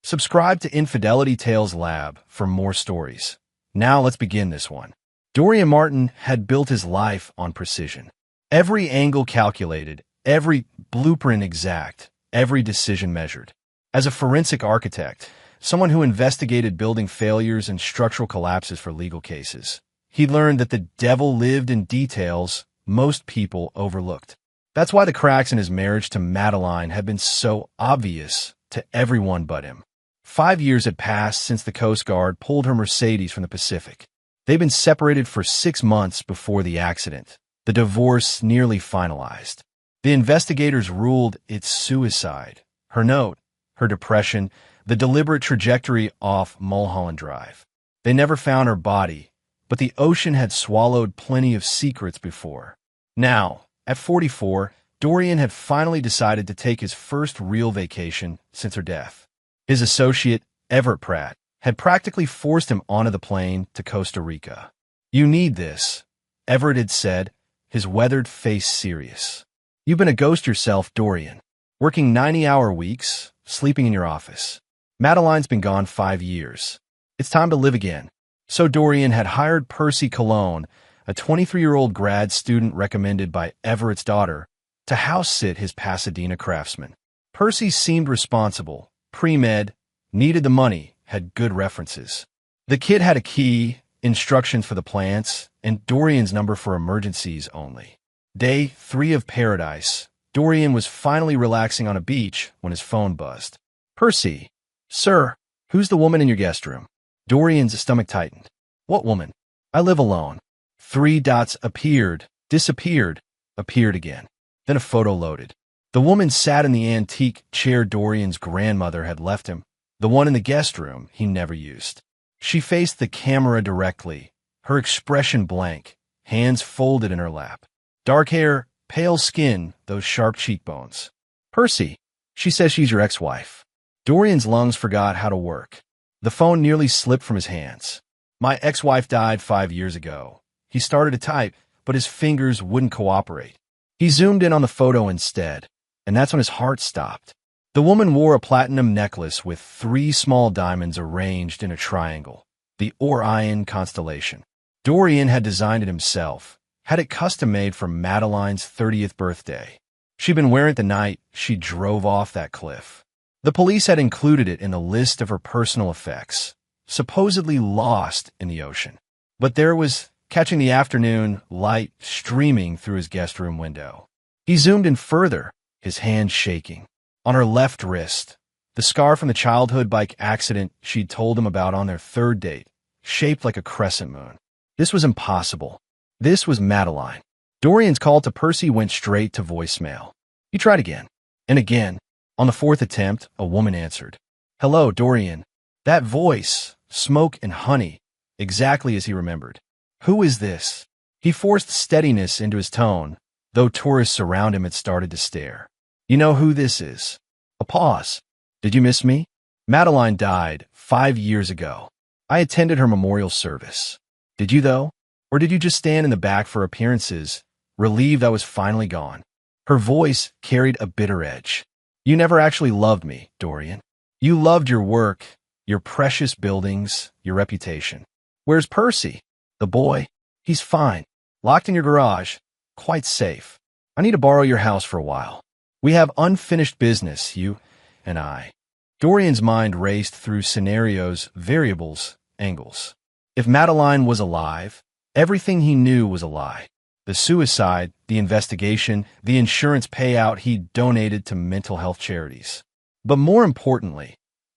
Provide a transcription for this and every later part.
Subscribe to Infidelity Tales Lab for more stories. Now let's begin this one. Dorian Martin had built his life on precision. Every angle calculated, every blueprint exact, every decision measured. As a forensic architect, someone who investigated building failures and structural collapses for legal cases, he learned that the devil lived in details most people overlooked. That's why the cracks in his marriage to Madeline had been so obvious to everyone but him. 5 years had passed since the Coast Guard pulled her Mercedes from the Pacific. They'd been separated for 6 months before the accident, the divorce nearly finalized. The investigators ruled it suicide. Her note, her depression, the deliberate trajectory off Mulholland Drive. They never found her body, but the ocean had swallowed plenty of secrets before. Now, at 44, Dorian had finally decided to take his first real vacation since her death. His associate, Everett Pratt, had practically forced him onto the plane to Costa Rica. "You need this," Everett had said, his weathered face serious. "You've been a ghost yourself, Dorian. Working 90-hour weeks, sleeping in your office. Madeline's been gone 5 years. It's time to live again." So Dorian had hired Percy Cologne, a 23-year-old grad student recommended by Everett's daughter, to house-sit his Pasadena craftsman. Percy seemed responsible, pre-med, needed the money, had good references. The kid had a key, instructions for the plants, and Dorian's number for emergencies only. Day 3 of paradise, Dorian was finally relaxing on a beach when his phone buzzed. "Percy." "Sir, who's the woman in your guest room?" Dorian's stomach tightened. "What woman?" "I live alone." 3 dots appeared, disappeared, appeared again. Then a photo loaded. The woman sat in the antique chair Dorian's grandmother had left him, the one in the guest room he never used. She faced the camera directly, her expression blank, hands folded in her lap. Dark hair, pale skin, those sharp cheekbones. "Percy, she says she's your ex-wife." Dorian's lungs forgot how to work. The phone nearly slipped from his hands. "My ex-wife died 5 years ago." He started to type, but his fingers wouldn't cooperate. He zoomed in on the photo instead, and that's when his heart stopped. The woman wore a platinum necklace with 3 small diamonds arranged in a triangle, the Orion constellation. Dorian had designed it himself, had it custom-made for Madeline's 30th birthday. She'd been wearing it the night she drove off that cliff. The police had included it in the list of her personal effects, supposedly lost in the ocean. But there it was, catching the afternoon light streaming through his guest room window. He zoomed in further, his hand shaking. On her left wrist, the scar from the childhood bike accident she'd told him about on their 3rd date, shaped like a crescent moon. This was impossible. This was Madeline. Dorian's call to Percy went straight to voicemail. He tried again, and again. On the 4th attempt, a woman answered. "Hello, Dorian." That voice, smoke and honey, exactly as he remembered. "Who is this?" He forced steadiness into his tone, though tourists around him had started to stare. "You know who this is." A pause. "Did you miss me?" "Madeline died 5 years ago. I attended her memorial service." "Did you, though? Or did you just stand in the back for appearances, relieved I was finally gone?" Her voice carried a bitter edge. "You never actually loved me, Dorian. You loved your work, your precious buildings, your reputation." "Where's Percy?" "The boy? He's fine. Locked in your garage. Quite safe. I need to borrow your house for a while. We have unfinished business, you and I." Dorian's mind raced through scenarios, variables, angles. If Madeline was alive, everything he knew was a lie. The suicide, the investigation, the insurance payout he'd donated to mental health charities. But more importantly,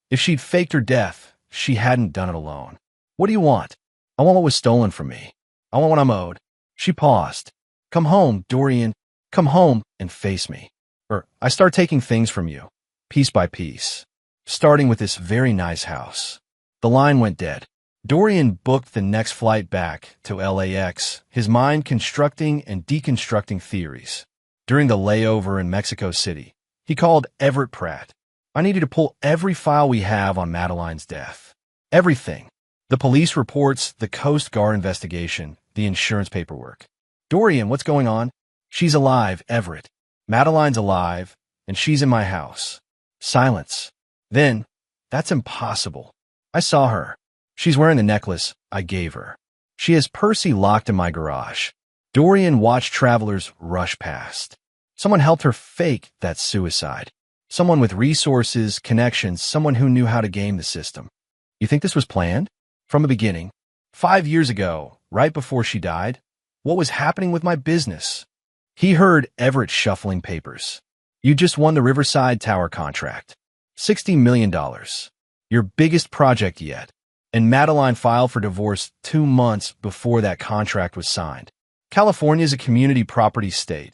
if she'd faked her death, she hadn't done it alone. "What do you want?" "I want what was stolen from me. I want what I'm owed." She paused. "Come home, Dorian. Come home and face me. Or I start taking things from you, piece by piece, starting with this very nice house." The line went dead. Dorian booked the next flight back to LAX, his mind constructing and deconstructing theories. During the layover in Mexico City, he called Everett Pratt. "I needed to pull every file we have on Madeline's death. Everything. The police reports, the Coast Guard investigation, the insurance paperwork." "Dorian, what's going on?" "She's alive, Everett. Madeline's alive, and she's in my house." Silence. Then, That's impossible. I saw her. She's wearing the necklace I gave her. She has Percy locked in my garage. Dorian watched travelers rush past. Someone helped her fake that suicide. Someone with resources, connections, someone who knew how to game the system. You think this was planned? From the beginning? 5 years ago, right before she died? What was happening with my business? He heard Everett shuffling papers. You just won the Riverside Tower contract. $60 million. Your biggest project yet. And Madeline filed for divorce 2 months before that contract was signed. California is a community property state,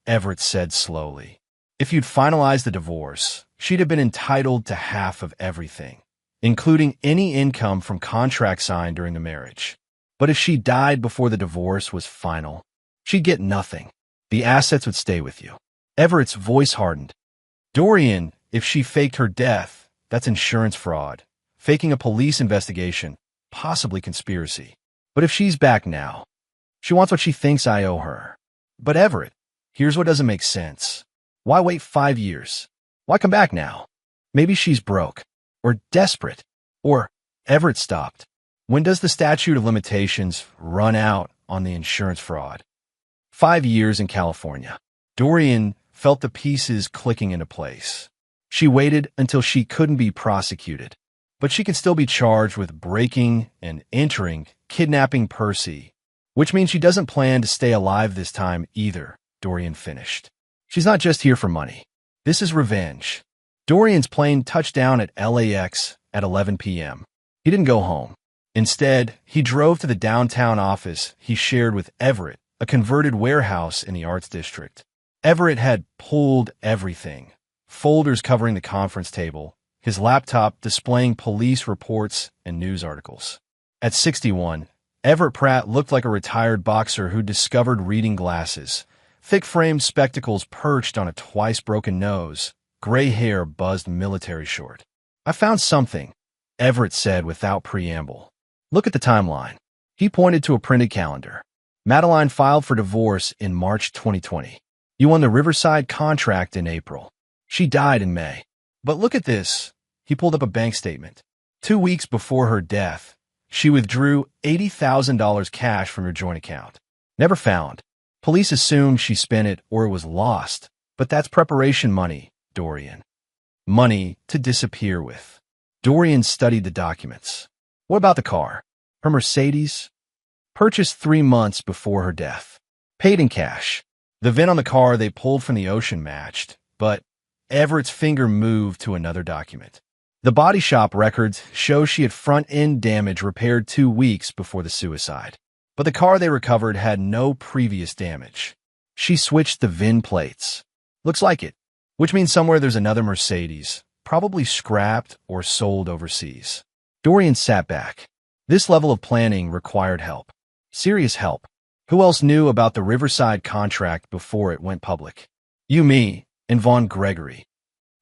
Everett said slowly. If you'd finalized the divorce, she'd have been entitled to half of everything, including any income from contracts signed during the marriage. But if she died before the divorce was final, she'd get nothing. The assets would stay with you. Everett's voice hardened. Dorian, if she faked her death, that's insurance fraud. Faking a police investigation, possibly conspiracy. But if she's back now, she wants what she thinks I owe her. But Everett, here's what doesn't make sense. Why wait 5 years? Why come back now? Maybe she's broke, or desperate, or Everett stopped. When does the statute of limitations run out on the insurance fraud? 5 years in California. Dorian felt the pieces clicking into place. She waited until she couldn't be prosecuted, but she can still be charged with breaking and entering, kidnapping Percy, which means she doesn't plan to stay alive this time either, Dorian finished. She's not just here for money. This is revenge. Dorian's plane touched down at LAX at 11 p.m. He didn't go home. Instead, he drove to the downtown office he shared with Everett, a converted warehouse in the Arts District. Everett had pulled everything. Folders covering the conference table, his laptop displaying police reports and news articles. At 61, Everett Pratt looked like a retired boxer who discovered reading glasses. Thick-framed spectacles perched on a twice-broken nose. Gray hair buzzed military short. I found something, Everett said without preamble. Look at the timeline. He pointed to a printed calendar. Madeline filed for divorce in March 2020. You won the Riverside contract in April. She died in May. But look at this. He pulled up a bank statement. 2 weeks before her death, she withdrew $80,000 cash from her joint account. Never found. Police assumed she spent it or it was lost. But that's preparation money, Dorian. Money to disappear with. Dorian studied the documents. What about the car? Her Mercedes? Purchased 3 months before her death. Paid in cash. The VIN on the car they pulled from the ocean matched, but Everett's finger moved to another document. The body shop records show she had front-end damage repaired 2 weeks before the suicide. But the car they recovered had no previous damage. She switched the VIN plates. Looks like it. Which means somewhere there's another Mercedes, probably scrapped or sold overseas. Dorian sat back. This level of planning required help. Serious help. Who else knew about the Riverside contract before it went public? You, me, and Vaughn Gregory.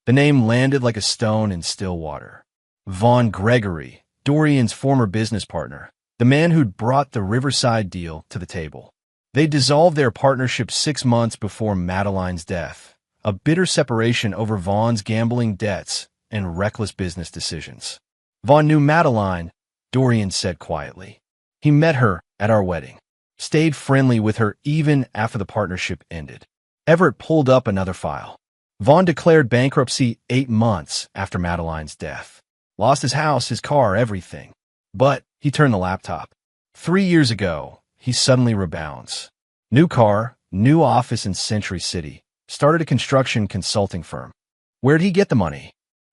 The name landed like a stone in still water. Vaughn Gregory, Dorian's former business partner, the man who'd brought the Riverside deal to the table. They dissolved their partnership 6 months before Madeline's death, a bitter separation over Vaughn's gambling debts and reckless business decisions. Vaughn knew Madeline, Dorian said quietly. He met her at our wedding, stayed friendly with her even after the partnership ended. Everett pulled up another file. Vaughn declared bankruptcy 8 months after Madeline's death. Lost his house, his car, everything. But he turned the laptop. 3 years ago, he suddenly rebounds. New car, new office in Century City. Started a construction consulting firm. Where'd he get the money?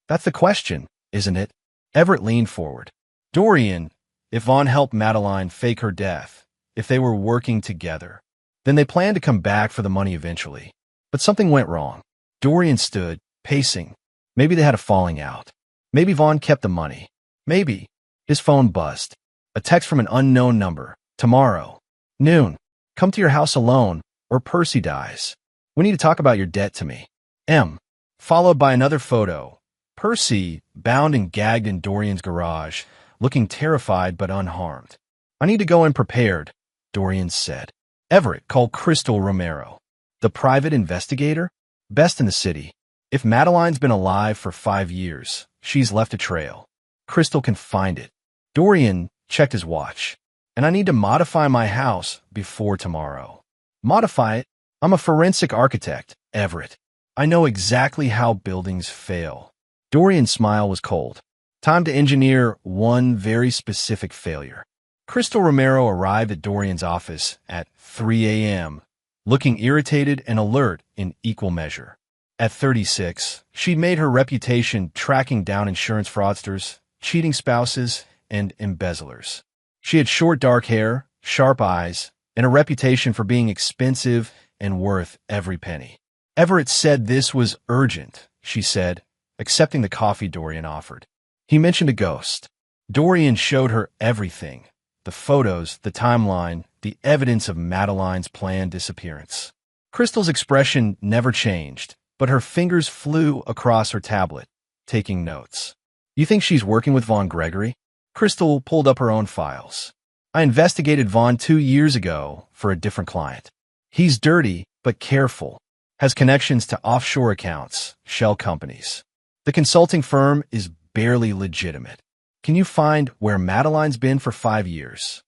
That's the question, isn't it? Everett leaned forward. Dorian, if Vaughn helped Madeline fake her death, if they were working together, then they planned to come back for the money eventually. But something went wrong. Dorian stood, pacing. Maybe they had a falling out. Maybe Vaughn kept the money. Maybe. His phone buzzed. A text from an unknown number. Tomorrow. Noon. Come to your house alone, or Percy dies. We need to talk about your debt to me. M. Followed by another photo. Percy, bound and gagged in Dorian's garage, looking terrified but unharmed. I need to go in prepared, Dorian said. Everett called Crystal Romero. The private investigator? Best in the city. If Madeline's been alive for 5 years, She's left a trail. Crystal can find it. Dorian checked his watch. And I need to modify my house before tomorrow. Modify it? I'm a forensic architect, Everett. I know exactly how buildings fail. Dorian's smile was cold. Time to engineer one very specific failure. Crystal Romero arrived at Dorian's office at 3 a.m., looking irritated and alert in equal measure. At 36, she'd made her reputation tracking down insurance fraudsters, cheating spouses, and embezzlers. She had short dark hair, sharp eyes, and a reputation for being expensive and worth every penny. Everett said this was urgent, she said, accepting the coffee Dorian offered. He mentioned a ghost. Dorian showed her everything. The photos, the timeline, the evidence of Madeline's planned disappearance. Crystal's expression never changed, but her fingers flew across her tablet, taking notes. You think she's working with Vaughn Gregory? Crystal pulled up her own files. I investigated Vaughn 2 years ago for a different client. He's dirty, but careful. Has connections to offshore accounts, shell companies. The consulting firm is barely legitimate. Can you find where Madeline's been for 5 years?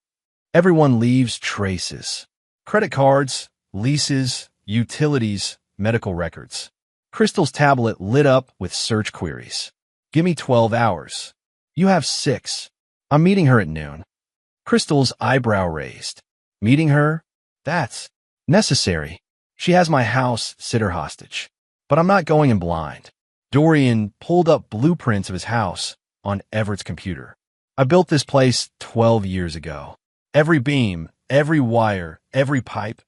Everyone leaves traces. Credit cards, leases, utilities, medical records. Crystal's tablet lit up with search queries. Give me 12 hours. You have 6. I'm meeting her at noon. Crystal's eyebrow raised. Meeting her? That's necessary. She has my house sitter hostage. But I'm not going in blind. Dorian pulled up blueprints of his house on Everett's computer. I built this place 12 years ago. Every beam, every wire, every pipe.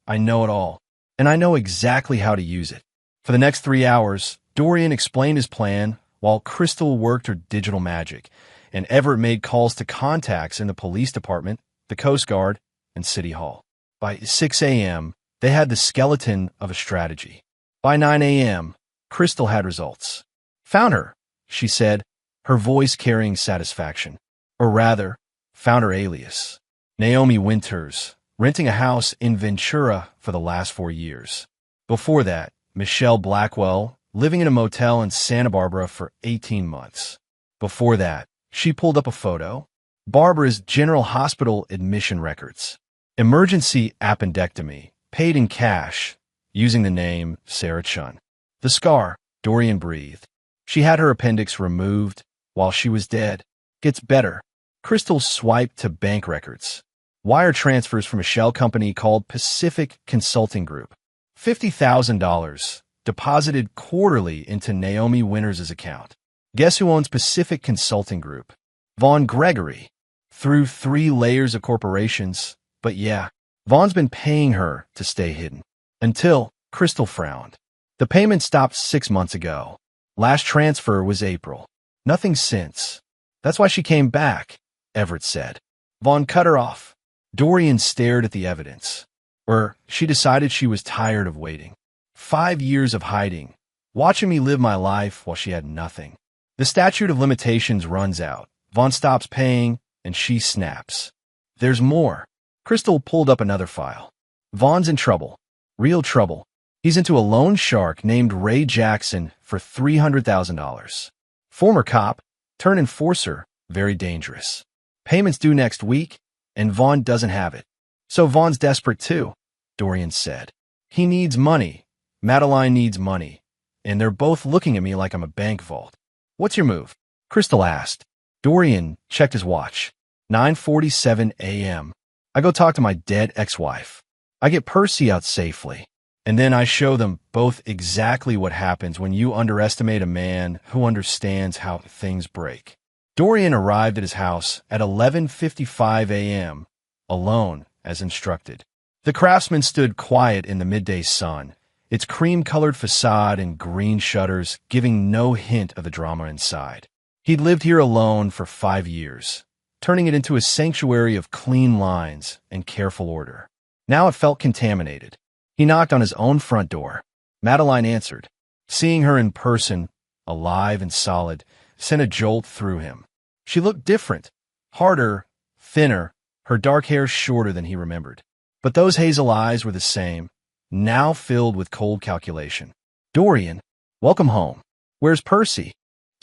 I know it all. And I know exactly how to use it. For the next 3 hours, Dorian explained his plan while Crystal worked her digital magic, and Everett made calls to contacts in the police department, the Coast Guard, and City Hall. By 6 a.m., they had the skeleton of a strategy. By 9 a.m., Crystal had results. Found her, she said, her voice carrying satisfaction. Or rather, found her alias. Naomi Winters, renting a house in Ventura for the last 4 years. Before that, Michelle Blackwell, living in a motel in Santa Barbara for 18 months. Before that, she pulled up a photo. Barbara's General Hospital admission records. Emergency appendectomy, paid in cash, using the name Sarah Chun. The scar, Dorian breathed. She had her appendix removed while she was dead. Gets better. Crystal swiped to bank records. Wire transfers from a shell company called Pacific Consulting Group. $50,000 deposited quarterly into Naomi Winters' account. Guess who owns Pacific Consulting Group? Vaughn Gregory. Through 3 layers of corporations. But yeah, Vaughn's been paying her to stay hidden. Until Crystal frowned. The payment stopped 6 months ago. Last transfer was April. Nothing since. That's why she came back, Everett said. Vaughn cut her off. Dorian stared at the evidence. Or she decided she was tired of waiting. 5 years of hiding, watching me live my life while she had nothing. The statute of limitations runs out. Vaughn stops paying, and she snaps. There's more. Crystal pulled up another file. Vaughn's in trouble. Real trouble. He's into a loan shark named Ray Jackson for $300,000. Former cop, turned enforcer, very dangerous. Payments due next week, and Vaughn doesn't have it. So Vaughn's desperate too, Dorian said. He needs money. Madeline needs money. And they're both looking at me like I'm a bank vault. What's your move? Crystal asked. Dorian checked his watch. 9:47 a.m. I go talk to my dead ex-wife. I get Percy out safely. And then I show them both exactly what happens when you underestimate a man who understands how things break. Dorian arrived at his house at 11:55 a.m., alone, as instructed. The craftsman stood quiet in the midday sun, its cream-colored facade and green shutters giving no hint of the drama inside. He'd lived here alone for 5 years, turning it into a sanctuary of clean lines and careful order. Now it felt contaminated. He knocked on his own front door. Madeline answered. Seeing her in person, alive and solid, sent a jolt through him. She looked different, harder, thinner, her dark hair shorter than he remembered. But those hazel eyes were the same, now filled with cold calculation. Dorian, welcome home. Where's Percy?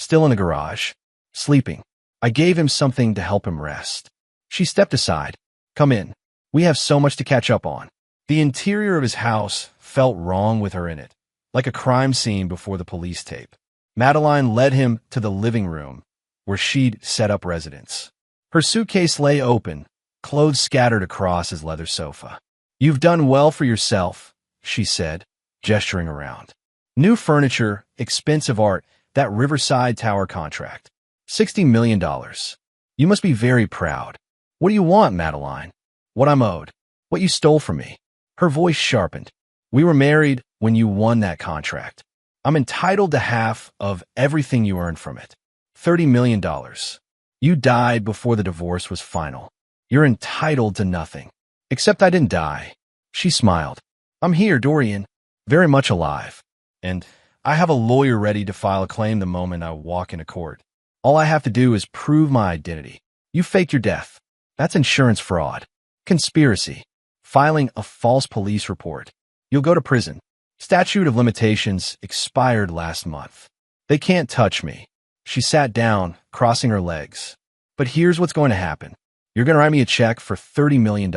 Still in the garage. Sleeping. I gave him something to help him rest. She stepped aside. Come in. We have so much to catch up on. The interior of his house felt wrong with her in it, like a crime scene before the police tape. Madeline led him to the living room, where she'd set up residence. Her suitcase lay open, clothes scattered across his leather sofa. You've done well for yourself, she said, gesturing around. New furniture, expensive art, that Riverside Tower contract. $60 million. You must be very proud. What do you want, Madeline? What I'm owed. What you stole from me. Her voice sharpened. We were married when you won that contract. I'm entitled to half of everything you earned from it. $30 million. You died before the divorce was final. You're entitled to nothing. Except I didn't die. She smiled. I'm here, Dorian. Very much alive. And I have a lawyer ready to file a claim the moment I walk into court. All I have to do is prove my identity. You faked your death. That's insurance fraud. Conspiracy. Filing a false police report. You'll go to prison. Statute of limitations expired last month. They can't touch me. She sat down, crossing her legs. But here's what's going to happen. You're going to write me a check for $30 million.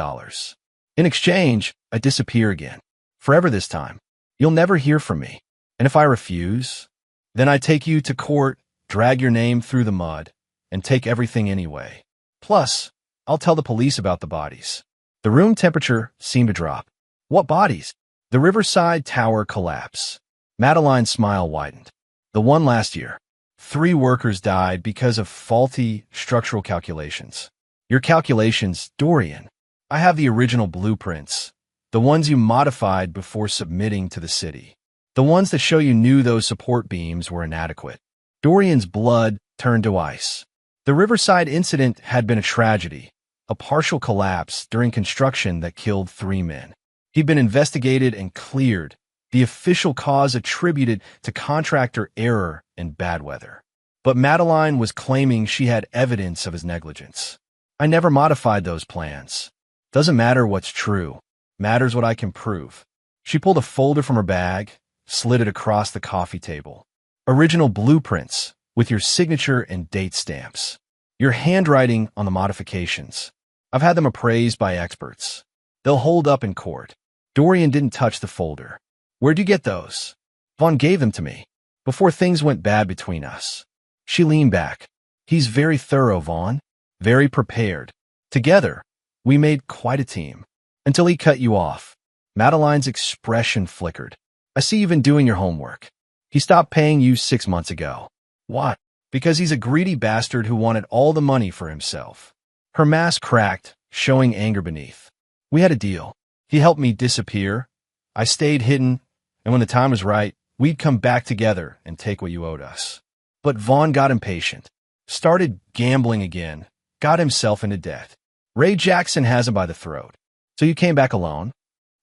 In exchange, I disappear again. Forever this time. You'll never hear from me. And if I refuse, then I take you to court, drag your name through the mud, and take everything anyway. Plus, I'll tell the police about the bodies. The room temperature seemed to drop. What bodies? The Riverside Tower collapse. Madeline's smile widened. The one last year. 3 workers died because of faulty structural calculations. Your calculations, Dorian. I have the original blueprints, the ones you modified before submitting to the city. The ones that show you knew those support beams were inadequate. Dorian's blood turned to ice. The Riverside incident had been a tragedy, a partial collapse during construction that killed 3 men. He'd been investigated and cleared, the official cause attributed to contractor error and bad weather. But Madeline was claiming she had evidence of his negligence. I never modified those plans. Doesn't matter what's true. Matters what I can prove. She pulled a folder from her bag, slid it across the coffee table. Original blueprints, with your signature and date stamps. Your handwriting on the modifications. I've had them appraised by experts. They'll hold up in court. Dorian didn't touch the folder. Where'd you get those? Vaughn gave them to me, before things went bad between us. She leaned back. He's very thorough, Vaughn. Very prepared. Together, we made quite a team. Until he cut you off. Madeline's expression flickered. I see you've been doing your homework. He stopped paying you 6 months ago. Why? Because he's a greedy bastard who wanted all the money for himself. Her mask cracked, showing anger beneath. We had a deal. He helped me disappear. I stayed hidden, and when the time was right, we'd come back together and take what you owed us. But Vaughn got impatient. Started gambling again. Got himself into debt. Ray Jackson has him by the throat. So you came back alone?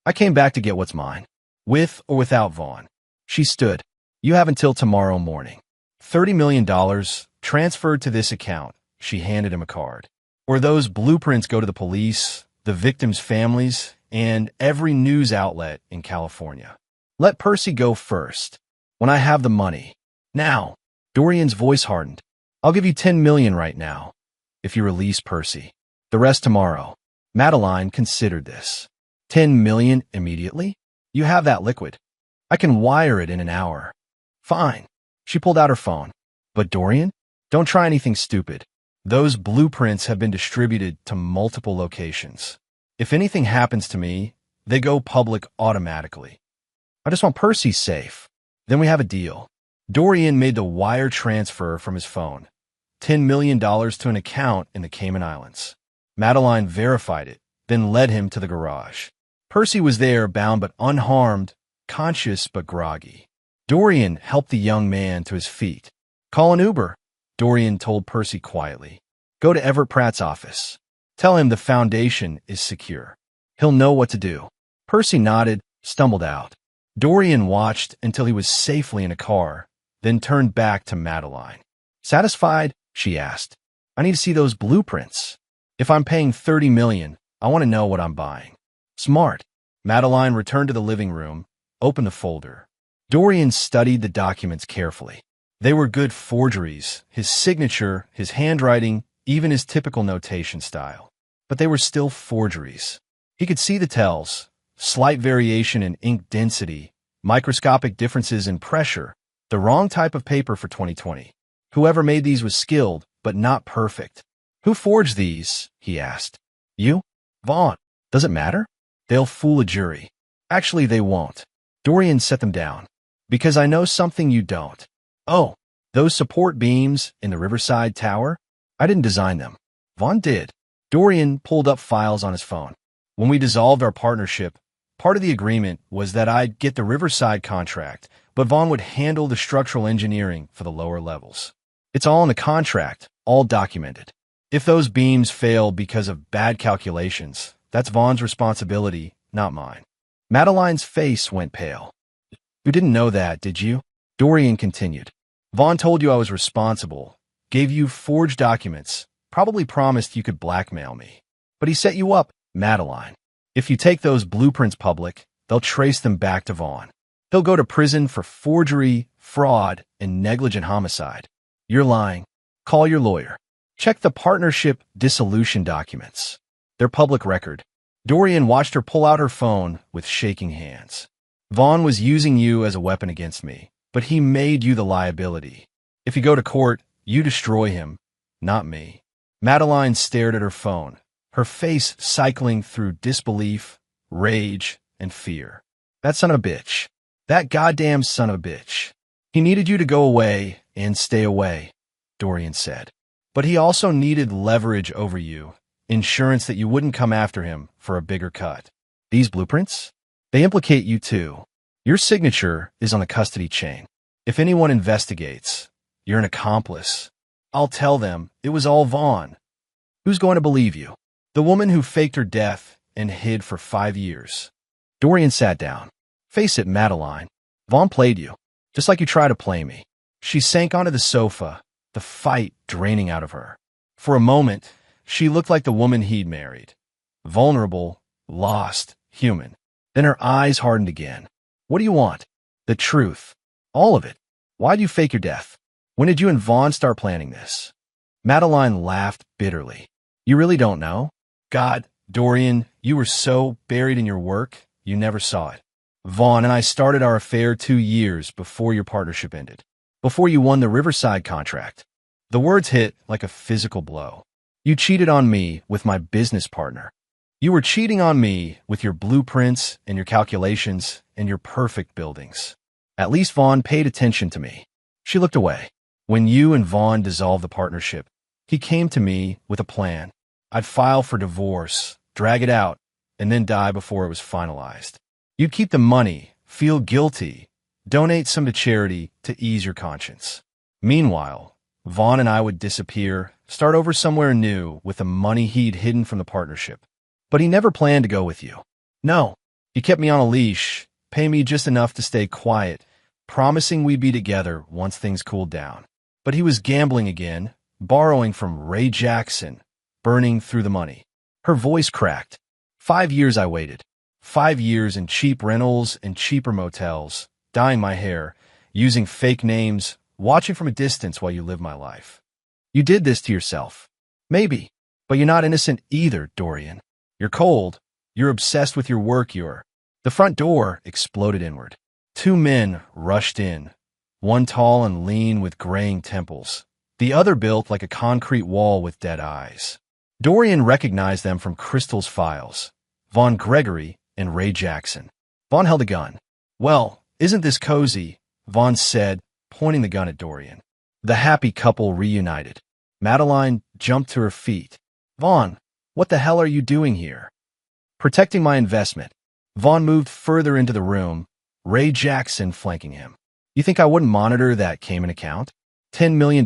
I came back to get what's mine. With or without Vaughn. She stood. You have until tomorrow morning. $30 million transferred to this account. She handed him a card. Or those blueprints go to the police, the victims' families, and every news outlet in California. Let Percy go first. When I have the money. Now. Dorian's voice hardened. I'll give you $10 million right now, if you release Percy. The rest tomorrow. Madeline considered this. $10 million immediately? You have that liquid. I can wire it in an hour. Fine. She pulled out her phone. But Dorian, don't try anything stupid. Those blueprints have been distributed to multiple locations. If anything happens to me, they go public automatically. I just want Percy safe. Then we have a deal. Dorian made the wire transfer from his phone. $10 million to an account in the Cayman Islands. Madeline verified it, then led him to the garage. Percy was there, bound but unharmed, conscious but groggy. Dorian helped the young man to his feet. Call an Uber, Dorian told Percy quietly. Go to Everett Pratt's office. Tell him the foundation is secure. He'll know what to do. Percy nodded, stumbled out. Dorian watched until he was safely in a car, then turned back to Madeline. Satisfied? She asked. I need to see those blueprints. If I'm paying $30 million, I want to know what I'm buying. Smart. Madeline returned to the living room, opened the folder. Dorian studied the documents carefully. They were good forgeries, his signature, his handwriting, even his typical notation style. But they were still forgeries. He could see the tells, slight variation in ink density, microscopic differences in pressure, the wrong type of paper for 2020. Whoever made these was skilled, but not perfect. Who forged these? He asked. You? Vaughn. Does it matter? They'll fool a jury. Actually, they won't. Dorian set them down. Because I know something you don't. Oh, those support beams in the Riverside Tower? I didn't design them. Vaughn did. Dorian pulled up files on his phone. When we dissolved our partnership, part of the agreement was that I'd get the Riverside contract, but Vaughn would handle the structural engineering for the lower levels. It's all in the contract, all documented. If those beams fail because of bad calculations, that's Vaughn's responsibility, not mine. Madeline's face went pale. You didn't know that, did you? Dorian continued. Vaughn told you I was responsible, gave you forged documents, probably promised you could blackmail me. But he set you up, Madeline. If you take those blueprints public, they'll trace them back to Vaughn. He'll go to prison for forgery, fraud, and negligent homicide. You're lying. Call your lawyer. Check the partnership dissolution documents. They're public record. Dorian watched her pull out her phone with shaking hands. Vaughn was using you as a weapon against me, but he made you the liability. If you go to court, you destroy him, not me. Madeline stared at her phone, her face cycling through disbelief, rage, and fear. That son of a bitch. That goddamn son of a bitch. He needed you to go away and stay away, Dorian said. But he also needed leverage over you, insurance that you wouldn't come after him for a bigger cut. These blueprints? They implicate you too. Your signature is on the custody chain. If anyone investigates, you're an accomplice. I'll tell them it was all Vaughn. Who's going to believe you? The woman who faked her death and hid for 5 years. Dorian sat down. Face it, Madeline. Vaughn played you, just like you tried to play me. She sank onto the sofa, the fight draining out of her. For a moment, she looked like the woman he'd married. Vulnerable, lost, human. Then her eyes hardened again. What do you want? The truth. All of it. Why'd you fake your death? When did you and Vaughn start planning this? Madeline laughed bitterly. You really don't know? God, Dorian, you were so buried in your work, you never saw it. Vaughn and I started our affair 2 years before your partnership ended. Before you won the Riverside contract. The words hit like a physical blow. You cheated on me with my business partner. You were cheating on me with your blueprints and your calculations and your perfect buildings. At least Vaughn paid attention to me. She looked away. When you and Vaughn dissolved the partnership, he came to me with a plan. I'd file for divorce, drag it out, and then die before it was finalized. You'd keep the money, feel guilty, donate some to charity to ease your conscience. Meanwhile, Vaughn and I would disappear, start over somewhere new with the money he'd hidden from the partnership. But he never planned to go with you. No, he kept me on a leash, pay me just enough to stay quiet, promising we'd be together once things cooled down. But he was gambling again, borrowing from Ray Jackson, burning through the money. Her voice cracked. 5 years I waited. 5 years in cheap rentals and cheaper motels, dyeing my hair, using fake names, watching from a distance while you lived my life. You did this to yourself. Maybe, but you're not innocent either, Dorian. You're cold. You're obsessed with your work. The front door exploded inward. 2 men rushed in, one tall and lean with graying temples, the other built like a concrete wall with dead eyes. Dorian recognized them from Crystal's files, Vaughn Gregory and Ray Jackson. Vaughn held a gun. Well, isn't this cozy? Vaughn said, pointing the gun at Dorian. The happy couple reunited. Madeline jumped to her feet. Vaughn, what the hell are you doing here? Protecting my investment. Vaughn moved further into the room, Ray Jackson flanking him. You think I wouldn't monitor that Cayman account? $10 million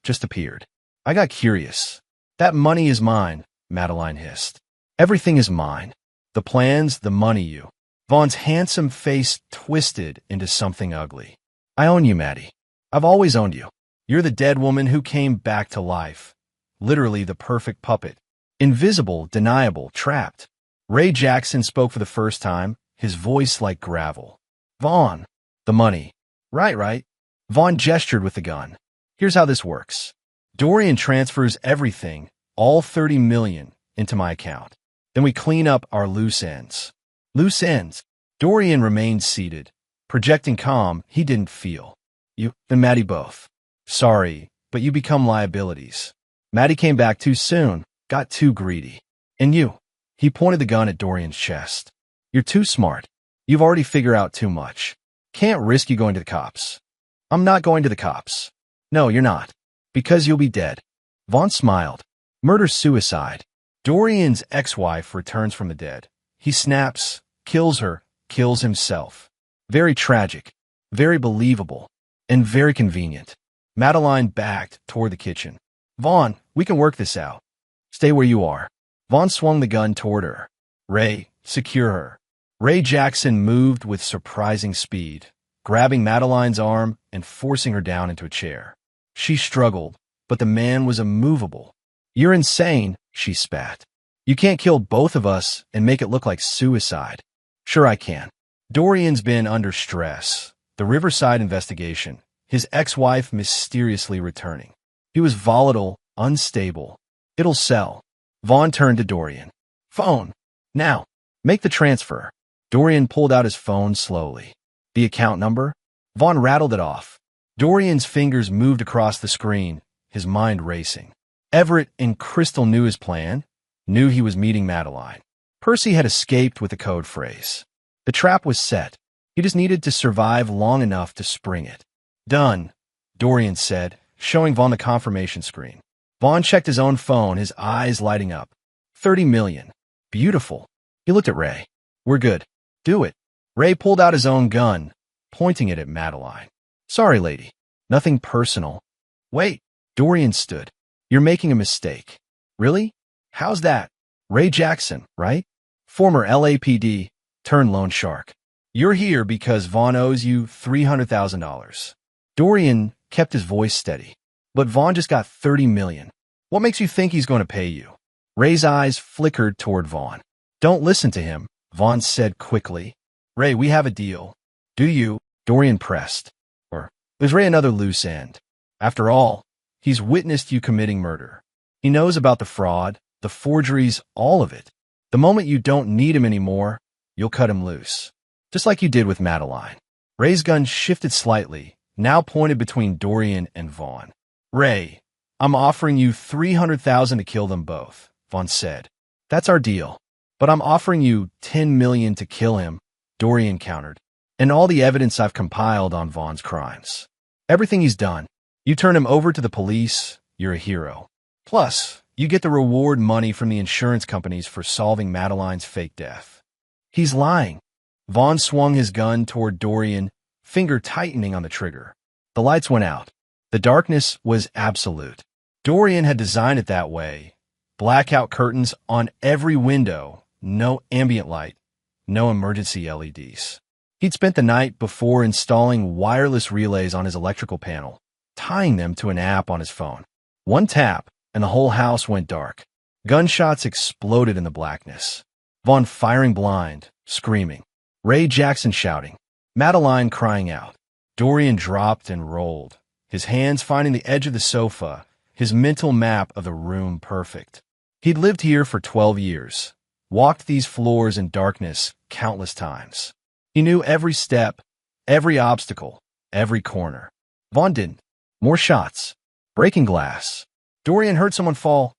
just appeared. I got curious. That money is mine, Madeline hissed. Everything is mine. The plans, the money, you. Vaughn's handsome face twisted into something ugly. I own you, Maddie. I've always owned you. You're the dead woman who came back to life. Literally the perfect puppet. Invisible, deniable, trapped. Ray Jackson spoke for the first time, his voice like gravel. Vaughn, the money. Right. Vaughn gestured with the gun. Here's how this works. Dorian transfers everything, all 30 million, into my account. Then we clean up our loose ends. Loose ends? Dorian remained seated. Projecting calm, he didn't feel. You and Maddie both. Sorry, but you become liabilities. Maddie came back too soon, got too greedy. And you? He pointed the gun at Dorian's chest. You're too smart. You've already figured out too much. Can't risk you going to the cops. I'm not going to the cops. No, you're not. Because you'll be dead. Vaughn smiled. Murder-suicide. Dorian's ex-wife returns from the dead. He snaps, kills her, kills himself. Very tragic, very believable, and very convenient. Madeline backed toward the kitchen. Vaughn, we can work this out. Stay where you are. Vaughn swung the gun toward her. Ray, secure her. Ray Jackson moved with surprising speed, grabbing Madeline's arm and forcing her down into a chair. She struggled, but the man was immovable. You're insane, she spat. You can't kill both of us and make it look like suicide. Sure I can. Dorian's been under stress. The Riverside investigation. His ex-wife mysteriously returning. He was volatile, unstable. It'll sell. Vaughn turned to Dorian. Phone. Now. Make the transfer. Dorian pulled out his phone slowly. The account number? Vaughn rattled it off. Dorian's fingers moved across the screen, his mind racing. Everett and Crystal knew his plan, knew he was meeting Madeline. Percy had escaped with the code phrase. The trap was set. He just needed to survive long enough to spring it. Done, Dorian said, showing Vaughn the confirmation screen. Vaughn checked his own phone, his eyes lighting up. 30 million. Beautiful. He looked at Ray. We're good. Do it. Ray pulled out his own gun, pointing it at Madeline. Sorry, lady. Nothing personal. Wait. Dorian stood. You're making a mistake. Really? How's that? Ray Jackson, right? Former LAPD, turned loan shark. You're here because Vaughn owes you $300,000. Dorian kept his voice steady. But Vaughn just got 30 million. What makes you think he's going to pay you? Ray's eyes flickered toward Vaughn. Don't listen to him, Vaughn said quickly. Ray, we have a deal. Do you? Dorian pressed. Or is Ray another loose end? After all, he's witnessed you committing murder. He knows about the fraud, the forgeries, all of it. The moment you don't need him anymore, you'll cut him loose. Just like you did with Madeline. Ray's gun shifted slightly, now pointed between Dorian and Vaughn. Ray, I'm offering you $300,000 to kill them both, Vaughn said. That's our deal. But I'm offering you $10 million to kill him, Dorian countered. And all the evidence I've compiled on Vaughn's crimes. Everything he's done. You turn him over to the police, you're a hero. Plus, you get the reward money from the insurance companies for solving Madeline's fake death. He's lying. Vaughn swung his gun toward Dorian, finger tightening on the trigger. The lights went out. The darkness was absolute. Dorian had designed it that way. Blackout curtains on every window, no ambient light, no emergency LEDs. He'd spent the night before installing wireless relays on his electrical panel, tying them to an app on his phone. One tap, and the whole house went dark. Gunshots exploded in the blackness. Vaughn firing blind, screaming. Ray Jackson shouting. Madeline crying out. Dorian dropped and rolled, his hands finding the edge of the sofa, his mental map of the room perfect. He'd lived here for 12 years, walked these floors in darkness countless times. He knew every step, every obstacle, every corner. Vaughn didn't. More shots. Breaking glass. Dorian heard someone fall.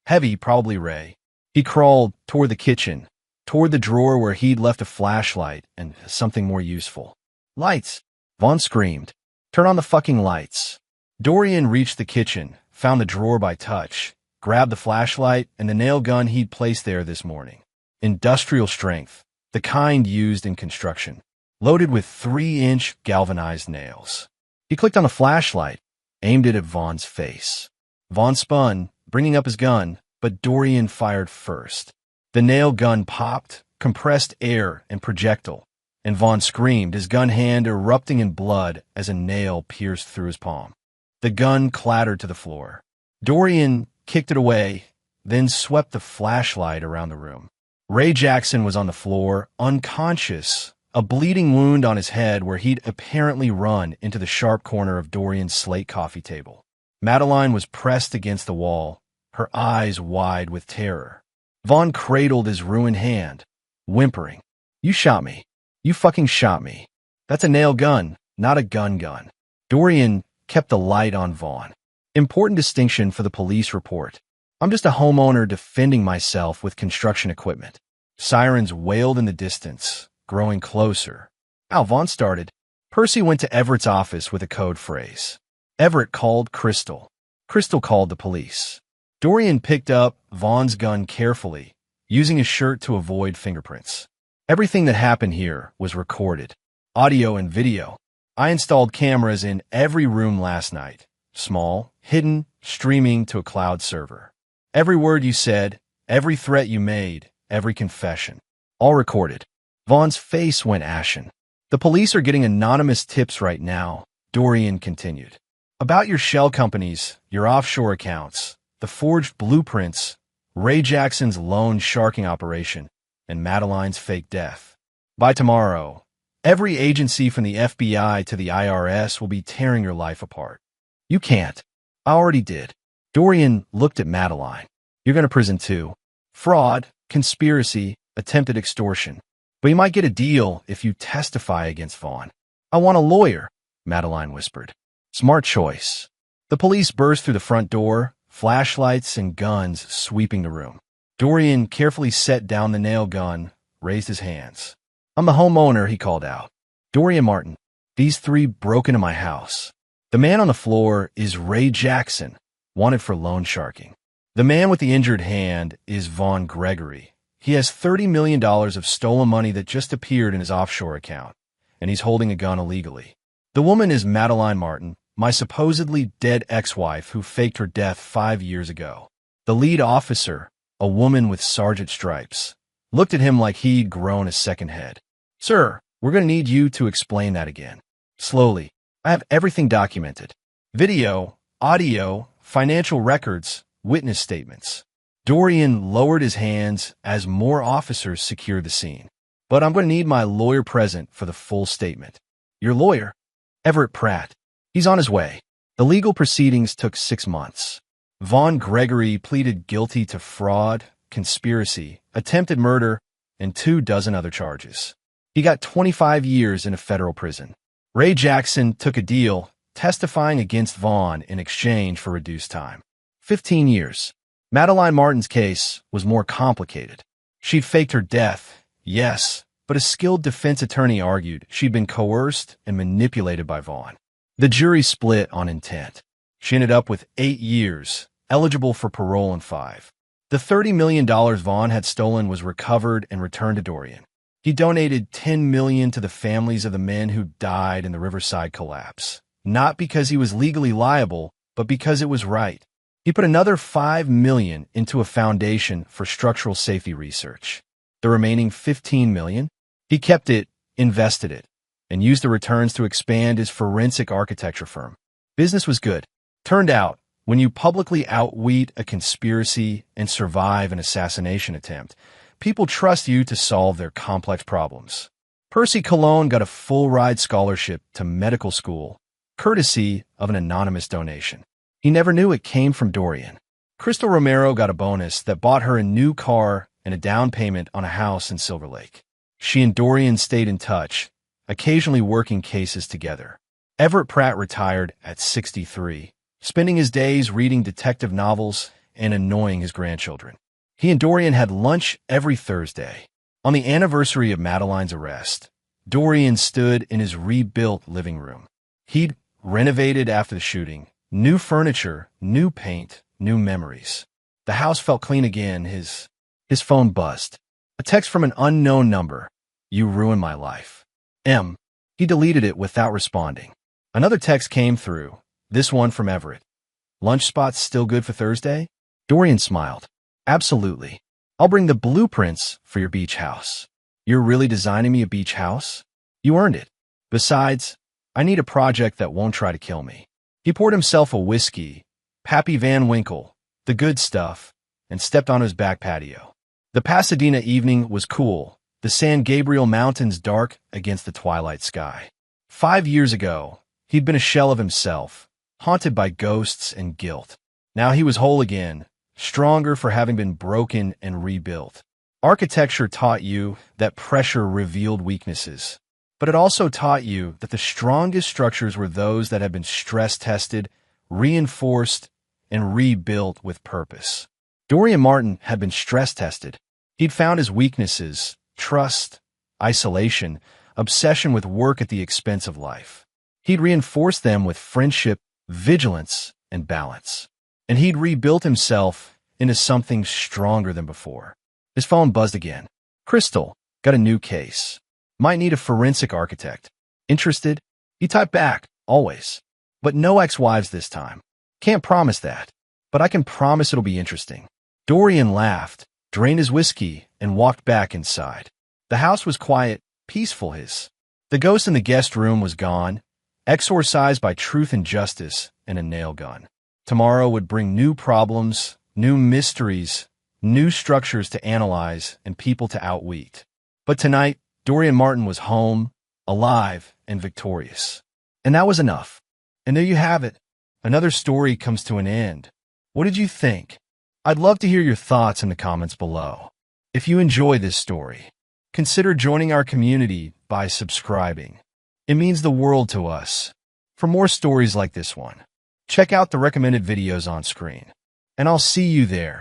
Heavy, probably Ray. He crawled toward the kitchen, toward the drawer where he'd left a flashlight and something more useful. Lights. Vaughn screamed. Turn on the fucking lights. Dorian reached the kitchen, found the drawer by touch, grabbed the flashlight and the nail gun he'd placed there this morning. Industrial strength, the kind used in construction, loaded with 3-inch galvanized nails. He clicked on the flashlight, aimed it at Vaughn's face. Vaughn spun, bringing up his gun, but Dorian fired first. The nail gun popped, compressed air and projectile, and Vaughn screamed, his gun hand erupting in blood as a nail pierced through his palm. The gun clattered to the floor. Dorian kicked it away, then swept the flashlight around the room. Ray Jackson was on the floor, unconscious, a bleeding wound on his head where he'd apparently run into the sharp corner of Dorian's slate coffee table. Madeline was pressed against the wall, her eyes wide with terror. Vaughn cradled his ruined hand, whimpering, "You shot me. You fucking shot me. That's a nail gun, not a gun. Dorian kept the light on Vaughn. Important distinction for the police report. I'm just a homeowner defending myself with construction equipment. Sirens wailed in the distance, growing closer. Vaughn started. Percy went to Everett's office with a code phrase. Everett called Crystal. Crystal called the police. Dorian picked up Vaughn's gun carefully, using his shirt to avoid fingerprints. Everything that happened here was recorded, audio and video. I installed cameras in every room last night, small, hidden, streaming to a cloud server. Every word you said, every threat you made, every confession, all recorded. Vaughn's face went ashen. The police are getting anonymous tips right now, Dorian continued. About your shell companies, your offshore accounts, the forged blueprints, Ray Jackson's loan sharking operation, and Madeline's fake death. By tomorrow, every agency from the FBI to the IRS will be tearing your life apart. You can't. I already did. Dorian looked at Madeline. You're going to prison too. Fraud, conspiracy, attempted extortion. But you might get a deal if you testify against Vaughn. I want a lawyer, Madeline whispered. Smart choice. The police burst through the front door, flashlights and guns sweeping the room. Dorian carefully set down the nail gun, raised his hands. I'm the homeowner, he called out. Dorian Martin, these three broke into my house. The man on the floor is Ray Jackson, wanted for loan sharking. The man with the injured hand is Vaughn Gregory. He has $30 million of stolen money that just appeared in his offshore account, and he's holding a gun illegally. The woman is Madeline Martin, my supposedly dead ex-wife who faked her death 5 years ago. The lead officer, a woman with sergeant stripes, looked at him like he'd grown a second head. Sir, we're going to need you to explain that again. Slowly. I have everything documented. Video, audio, financial records, witness statements. Dorian lowered his hands as more officers secured the scene. But I'm going to need my lawyer present for the full statement. Your lawyer? Everett Pratt. He's on his way. The legal proceedings took 6 months. Vaughn Gregory pleaded guilty to fraud, conspiracy, attempted murder, and 24 other charges. He got 25 years in a federal prison. Ray Jackson took a deal, testifying against Vaughn in exchange for reduced time. 15 years. Madeline Martin's case was more complicated. She'd faked her death, yes, but a skilled defense attorney argued she'd been coerced and manipulated by Vaughn. The jury split on intent. She ended up with 8 years, eligible for parole in 5. The $30 million Vaughn had stolen was recovered and returned to Dorian. He donated $10 million to the families of the men who died in the Riverside collapse, not because he was legally liable, but because it was right. He put another $5 million into a foundation for structural safety research. The remaining $15 million, he kept it, invested it, and used the returns to expand his forensic architecture firm. Business was good. Turned out, when you publicly outwit a conspiracy and survive an assassination attempt, people trust you to solve their complex problems. Percy Cologne got a full-ride scholarship to medical school, courtesy of an anonymous donation. He never knew it came from Dorian. Crystal Romero got a bonus that bought her a new car and a down payment on a house in Silver Lake. She and Dorian stayed in touch, occasionally working cases together. Everett Pratt retired at 63, spending his days reading detective novels and annoying his grandchildren. He and Dorian had lunch every Thursday. On the anniversary of Madeline's arrest, Dorian stood in his rebuilt living room. He'd renovated after the shooting, new furniture, new paint, new memories. The house felt clean again. His phone buzzed. A text from an unknown number. You ruined my life. M. He deleted it without responding. Another text came through, this one from Everett. Lunch spots still good for Thursday? Dorian smiled. Absolutely. I'll bring the blueprints for your beach house. You're really designing me a beach house? You earned it. Besides, I need a project that won't try to kill me. He poured himself a whiskey, Pappy Van Winkle, the good stuff, and stepped on his back patio. The Pasadena evening was cool, the San Gabriel Mountains dark against the twilight sky. 5 years ago, he'd been a shell of himself, haunted by ghosts and guilt. Now he was whole again, stronger for having been broken and rebuilt. Architecture taught you that pressure revealed weaknesses, but it also taught you that the strongest structures were those that had been stress-tested, reinforced, and rebuilt with purpose. Dorian Martin had been stress-tested. He'd found his weaknesses: trust, isolation, obsession with work at the expense of life. He'd reinforced them with friendship, vigilance, and balance. And he'd rebuilt himself into something stronger than before. His phone buzzed again. Crystal, got a new case. Might need a forensic architect. Interested? He typed back, always. But no ex-wives this time. Can't promise that, but I can promise it'll be interesting. Dorian laughed, drained his whiskey, and walked back inside. The house was quiet, peaceful. The ghost in the guest room was gone, exorcised by truth and justice and a nail gun. Tomorrow would bring new problems, new mysteries, new structures to analyze, and people to outwit. But tonight, Dorian Martin was home, alive, and victorious. And that was enough. And there you have it. Another story comes to an end. What did you think? I'd love to hear your thoughts in the comments below. If you enjoy this story, consider joining our community by subscribing. It means the world to us. For more stories like this one, check out the recommended videos on screen. And I'll see you there.